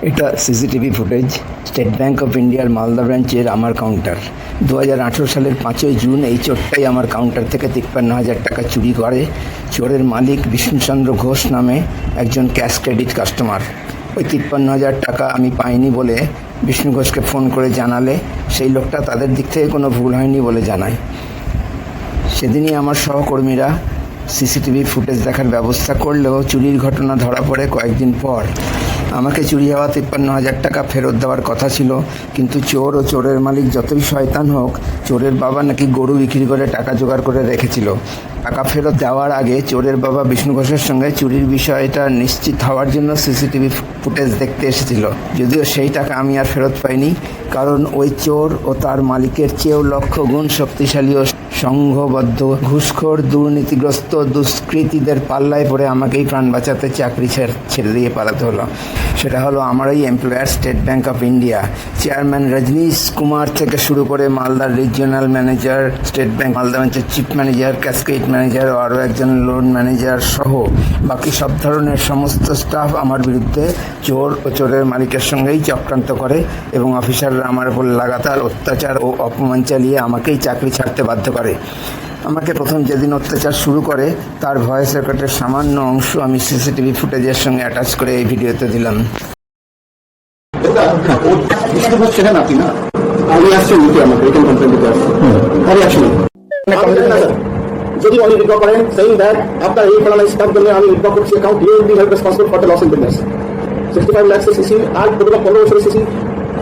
এটা CCTV footage state bank of ইন্ডিয়ার মালদা ব্রাঞ্চের আমার কাউন্টার। 2018 সালের 5ই জুন এই চোরটাই আমার কাউন্টার থেকে 53,000 টাকা চুরি করে। চোরের মালিক বিষ্ণুচন্দ্র ঘোষ নামে একজন ক্যাশ ক্রেডিট কাস্টমার। ওই 53,000 টাকা আমি পাইনি বলে বিষ্ণু ঘোষকে ফোন করে জানালে সেই লোকটা তাদের দিক থেকে কোনো ভুল হয়নি বলে জানায়। সেদিনই আমার সহকর্মীরা সিসিটিভি ফুটেজ দেখার ব্যবস্থা করলেও চুরির ঘটনা ধরা পড়ে কয়েকদিন পর। আমাকে চুরি হওয়া 53,000 টাকা ফেরত দেওয়ার কথা ছিল, কিন্তু চোর ও চোরের মালিক যতই শয়তান হোক, চোরের বাবা নাকি গরু বিক্রি করে টাকা জোগাড় করে রেখেছিল। টাকা ফেরত দেওয়ার আগে চোরের বাবা বিষ্ণু ঘোষের সঙ্গে চুরির বিষয়টা নিশ্চিত হওয়ার জন্য সিসিটিভি ফুটেজ দেখতে এসেছিল। যদিও সেই টাকা আমি আর ফেরত পাইনি, কারণ ওই চোর ও তার মালিকের চেয়েও লক্ষ গুণ শক্তিশালী ও সংঘবদ্ধ ঘুষখোর দুর্নীতিগ্রস্ত দুষ্কৃতীদের পাল্লায় পড়ে আমাকেই প্রাণ বাঁচাতে চাকরি ছেড়ে দিয়ে পালাতে হলো। সেটা হলো আমারই employer state bank of India. Chairman Rajneesh Kumar থেকে শুরু করে মালদার regional manager, state bank Malda ব্রাঞ্চের চিফ ম্যানেজার, ক্যাশক্রেডিট ম্যানেজার ও আরও একজন লোন ম্যানেজার সহ বাকি সব ধরনের সমস্ত স্টাফ আমার বিরুদ্ধে চোর ও চোরের মালিকের সঙ্গেই চক্রান্ত করে এবং অফিসাররা আমার উপর লাগাতার অত্যাচার ও অপমান চালিয়ে আমাকেই চাকরি ছাড়তে বাধ্য করে। আমাকে প্রথম যেদিন অত্যাচার শুরু করে তার ভয়েস রেকর্ডের সামান্য অংশ আমি সিসিটিভি ফুটেজের সঙ্গে অ্যাটাচ করে এই ভিডিওতে দিলাম। যদি উনি উইথড্র করেন সেইং দ্যাট আফটার এই ফলানা স্টাফ জন্য আমি উইথড্র করছি account, you will be held responsible for the loss in business. 65 lakh से सीसी आज टोटल 15 वर्ष सीसी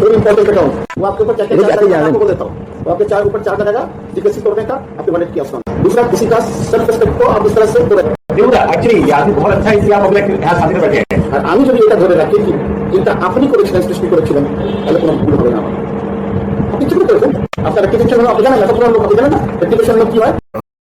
वेरी इंपॉर्टेंट अकाउंट। वो आपके ऊपर क्या आपको बोल देता हूँ, वो आपके चार ऊपर 4 रहेगा डिपोजिट करने का, आपके वॉलेट की ऑप्शन। दूसरा, किसी का सेल्फ रिस्पेक्ट को आप इस तरह से बोले एक्चुअली ये आदमी बहुत अच्छा है, इसलिए आप अगले यहाँ शादी में बैठे हैं। আর আমি যদি এটা ধরে রাখি কি যেটা আপনি করেছিলেন, সৃষ্টি করেছিলেন, তাহলে কোনো ভুল হবে না। আপনি ঠিক করেছেন, আপনার রেক্টিফিকেশন হলো, আপনি জানেন না, কত লোক আপনি জানেন না রেক্টিফিকেশন হলো কি হয়।